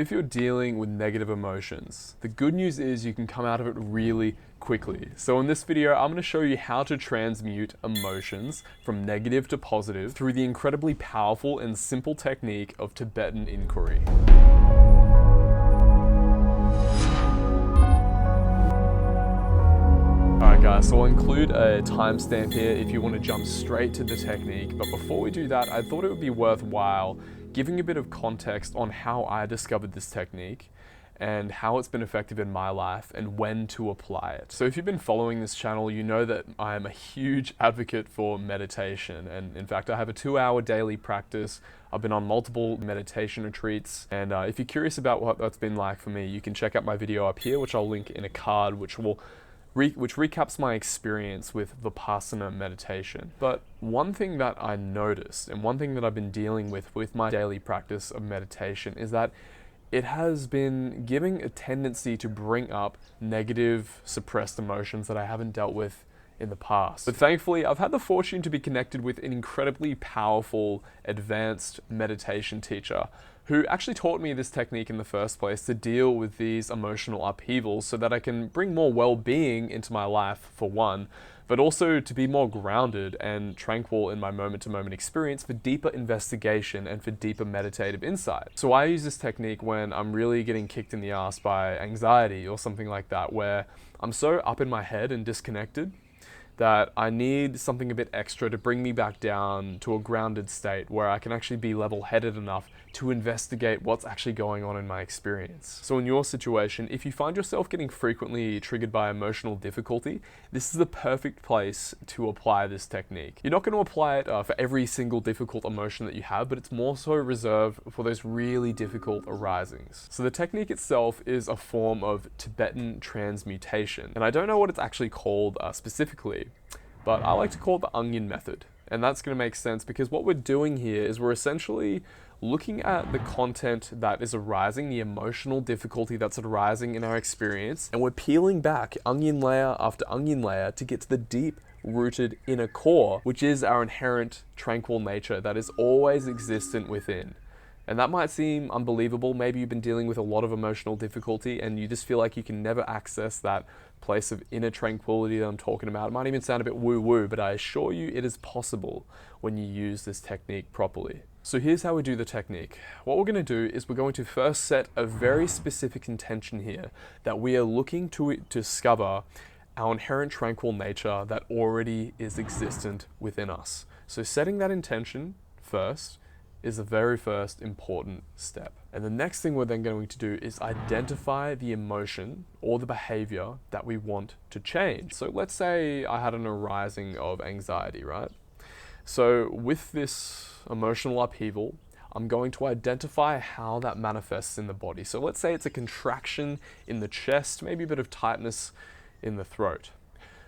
If you're dealing with negative emotions, the good news is you can come out of it really quickly. So in this video, I'm going to show you how to transmute emotions from negative to positive through the incredibly powerful and simple technique of Tibetan Inquiry. Alright guys, so I'll include a timestamp here if you want to jump straight to the technique, but before we do that, I thought it would be worthwhile giving a bit of context on how I discovered this technique and how it's been effective in my life and when to apply it. So if you've been following this channel, you know that I am a huge advocate for meditation, and in fact I have a 2-hour daily practice. I've been on multiple meditation retreats, and if you're curious about what that's been like for me, you can check out my video up here, which I'll link in a card, which recaps my experience with Vipassana meditation. But one thing that I noticed, and one thing that I've been dealing with my daily practice of meditation, is that it has been giving a tendency to bring up negative, suppressed emotions that I haven't dealt with in the past. But thankfully, I've had the fortune to be connected with an incredibly powerful, advanced meditation teacher who actually taught me this technique in the first place to deal with these emotional upheavals so that I can bring more well-being into my life, for one, but also to be more grounded and tranquil in my moment-to-moment experience for deeper investigation and for deeper meditative insight. So I use this technique when I'm really getting kicked in the ass by anxiety or something like that, where I'm so up in my head and disconnected that I need something a bit extra to bring me back down to a grounded state where I can actually be level-headed enough to investigate what's actually going on in my experience. So in your situation, if you find yourself getting frequently triggered by emotional difficulty, this is the perfect place to apply this technique. You're not going to apply it for every single difficult emotion that you have, but it's more so reserved for those really difficult arisings. So the technique itself is a form of Tibetan transmutation, and I don't know what it's actually called specifically, but I like to call it the onion method. And that's going to make sense because what we're doing here is we're essentially looking at the content that is arising, the emotional difficulty that's arising in our experience, and we're peeling back onion layer after onion layer to get to the deep-rooted inner core, which is our inherent tranquil nature that is always existent within. And that might seem unbelievable. Maybe you've been dealing with a lot of emotional difficulty and you just feel like you can never access that place of inner tranquility that I'm talking about. It might even sound a bit woo-woo, but I assure you it is possible when you use this technique properly. So here's how we do the technique. What we're going to do is we're going to first set a very specific intention here that we are looking to discover our inherent tranquil nature that already is existent within us. So setting that intention first is the very first important step. And the next thing we're then going to do is identify the emotion or the behavior that we want to change. So let's say I had an arising of anxiety, right? So with this emotional upheaval, I'm going to identify how that manifests in the body. So let's say it's a contraction in the chest, maybe a bit of tightness in the throat.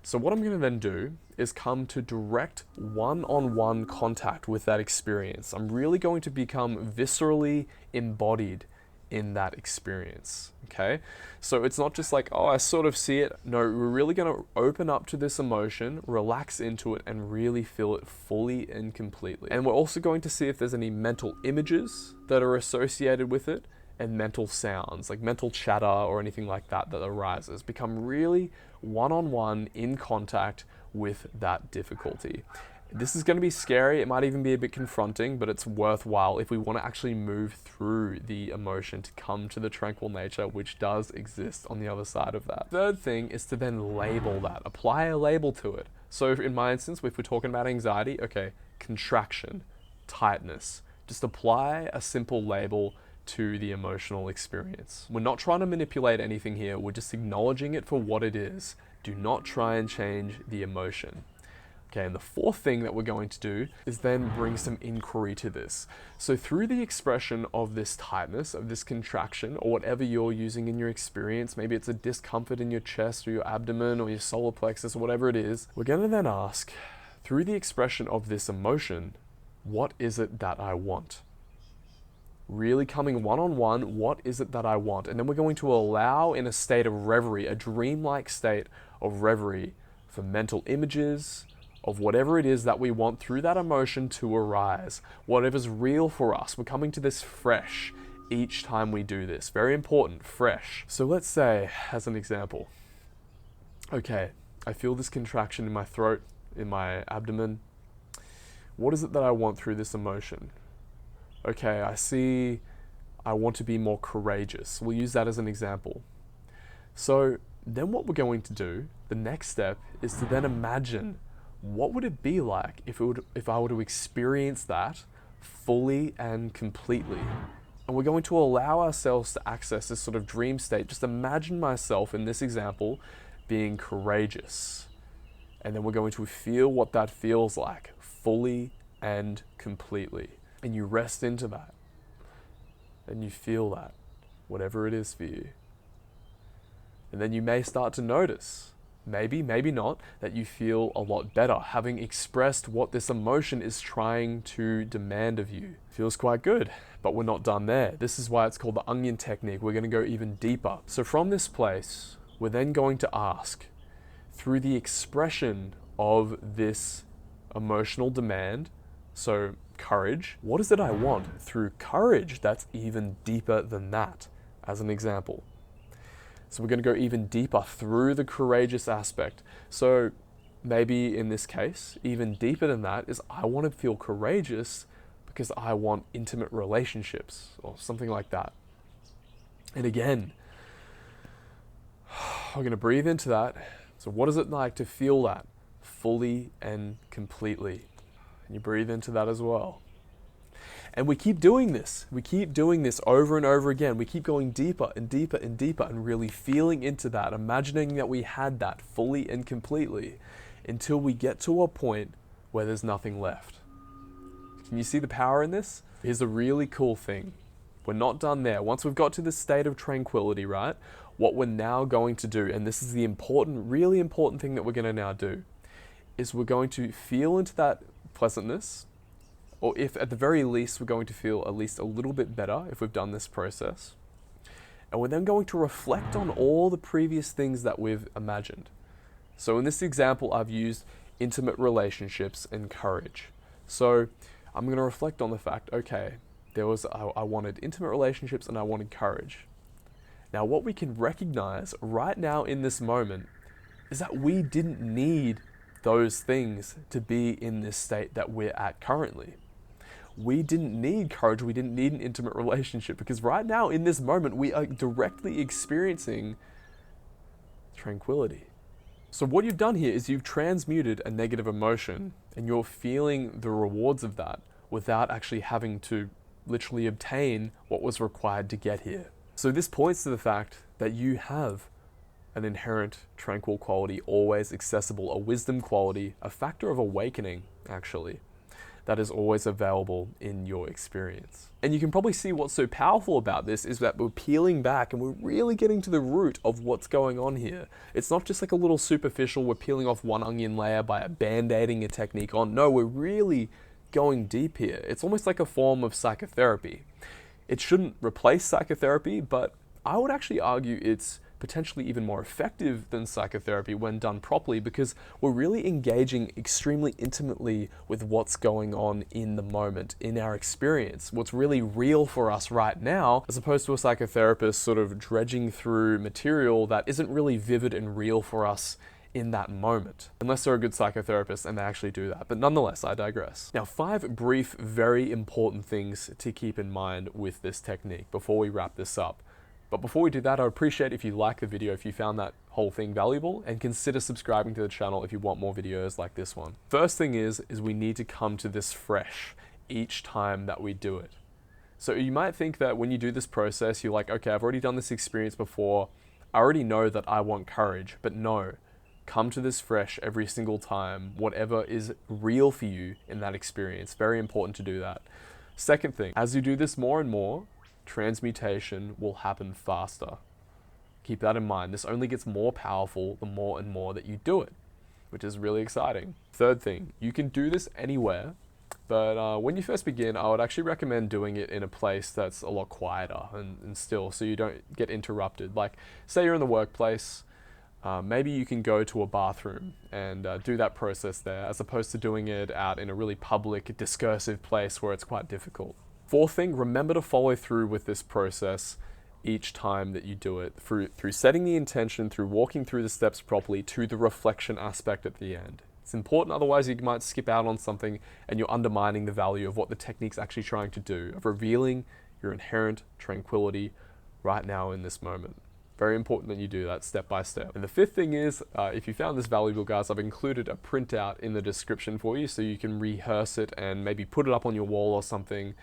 So what I'm going to then do is come to direct one-on-one contact with that experience. I'm really going to become viscerally embodied in that experience, okay? So it's not just like, oh, I sort of see it. No, we're really going to open up to this emotion, relax into it, and really feel it fully and completely. And we're also going to see if there's any mental images that are associated with it, and mental sounds, like mental chatter or anything like that that arises. Become really one-on-one in contact with that difficulty. This is going to be scary. It might even be a bit confronting, but it's worthwhile if we want to actually move through the emotion to come to the tranquil nature which does exist on the other side of that. Third thing is to then label that, apply a label to it. So in my instance, if we're talking about anxiety, okay, contraction, tightness, just apply a simple label to the emotional experience. We're not trying to manipulate anything here, we're just acknowledging it for what it is. Do not try and change the emotion. Okay, and the fourth thing that we're going to do is then bring some inquiry to this. So through the expression of this tightness, of this contraction, or whatever you're using in your experience, maybe it's a discomfort in your chest or your abdomen or your solar plexus or whatever it is, we're going to then ask, through the expression of this emotion, what is it that I want? Really coming one-on-one, what is it that I want? And then we're going to allow in a state of reverie, a dreamlike state of reverie for mental images, of whatever it is that we want through that emotion to arise, whatever's real for us. We're coming to this fresh, each time we do this. Very important, fresh. So let's say, as an example, okay, I feel this contraction in my throat, in my abdomen. What is it that I want through this emotion? Okay, I want to be more courageous. We'll use that as an example. So then what we're going to do, the next step, is to then imagine what would it be like if I were to experience that fully and completely. And we're going to allow ourselves to access this sort of dream state. Just imagine myself in this example being courageous. And then we're going to feel what that feels like fully and completely. And you rest into that. And you feel that, whatever it is for you. And then you may start to notice, maybe not, that you feel a lot better, having expressed what this emotion is trying to demand of you. Feels quite good, but we're not done there. This is why it's called the onion technique. We're going to go even deeper. So from this place, we're then going to ask, through the expression of this emotional demand, so courage, what is it I want? Through courage, that's even deeper than that, as an example. So we're going to go even deeper through the courageous aspect. So maybe in this case, even deeper than that is I want to feel courageous because I want intimate relationships or something like that. And again, we're going to breathe into that. So what is it like to feel that fully and completely? And you breathe into that as well. And we keep doing this. We keep doing this over and over again. We keep going deeper and deeper and deeper and really feeling into that, imagining that we had that fully and completely until we get to a point where there's nothing left. Can you see the power in this? Here's a really cool thing. We're not done there. Once we've got to this state of tranquility, right? What we're now going to do, and this is the important, really important thing that we're going to now do, is we're going to feel into that pleasantness, or if at the very least we're going to feel at least a little bit better if we've done this process. And we're then going to reflect on all the previous things that we've imagined. So in this example, I've used intimate relationships and courage. So I'm going to reflect on the fact, okay, I wanted intimate relationships and I wanted courage. Now what we can recognize right now in this moment is that we didn't need those things to be in this state that we're at currently. We didn't need courage, we didn't need an intimate relationship, because right now in this moment we are directly experiencing tranquility. So what you've done here is you've transmuted a negative emotion and you're feeling the rewards of that without actually having to literally obtain what was required to get here. So this points to the fact that you have an inherent tranquil quality, always accessible, a wisdom quality, a factor of awakening actually, that is always available in your experience. And you can probably see what's so powerful about this is that we're peeling back and we're really getting to the root of what's going on here. It's not just like a little superficial, we're peeling off one onion layer by band-aiding a technique on. No, we're really going deep here. It's almost like a form of psychotherapy. It shouldn't replace psychotherapy, but I would actually argue it's potentially even more effective than psychotherapy when done properly, because we're really engaging extremely intimately with what's going on in the moment, in our experience, what's really real for us right now, as opposed to a psychotherapist sort of dredging through material that isn't really vivid and real for us in that moment, unless they're a good psychotherapist and they actually do that. But nonetheless, I digress. Now, 5 brief, very important things to keep in mind with this technique before we wrap this up. But before we do that, I'd appreciate if you like the video, if you found that whole thing valuable, and consider subscribing to the channel if you want more videos like this one. First thing is we need to come to this fresh each time that we do it. So you might think that when you do this process, you're like, okay, I've already done this experience before. I already know that I want courage, but no, come to this fresh every single time, whatever is real for you in that experience. Very important to do that. Second thing, as you do this more and more, transmutation will happen faster. Keep that in mind. This only gets more powerful the more and more that you do it, which is really exciting. Third thing, you can do this anywhere, but when you first begin, I would actually recommend doing it in a place that's a lot quieter and still, so you don't get interrupted. Like, say you're in the workplace, maybe you can go to a bathroom and do that process there, as opposed to doing it out in a really public, discursive place where it's quite difficult. Fourth thing, remember to follow through with this process each time that you do it, through setting the intention, through walking through the steps properly, to the reflection aspect at the end. It's important, otherwise you might skip out on something and you're undermining the value of what the technique's actually trying to do, of revealing your inherent tranquility right now in this moment. Very important that you do that step by step. And the fifth thing is, if you found this valuable, guys, I've included a printout in the description for you so you can rehearse it and maybe put it up on your wall or something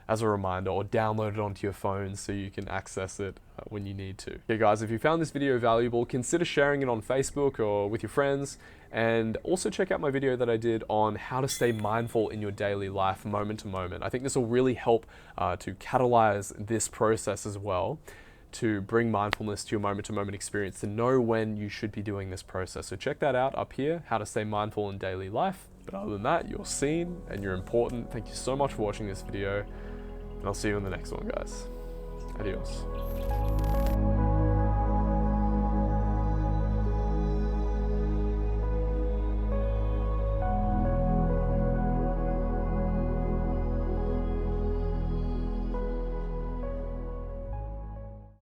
as a reminder, or download it onto your phone so you can access it when you need to. Okay guys, if you found this video valuable, consider sharing it on Facebook or with your friends, and also check out my video that I did on how to stay mindful in your daily life moment to moment. I think this will really help to catalyze this process as well, to bring mindfulness to your moment to moment experience, to know when you should be doing this process. So check that out up here, how to stay mindful in daily life. But other than that, you're seen and you're important. Thank you so much for watching this video, and I'll see you in the next one, guys. Adios.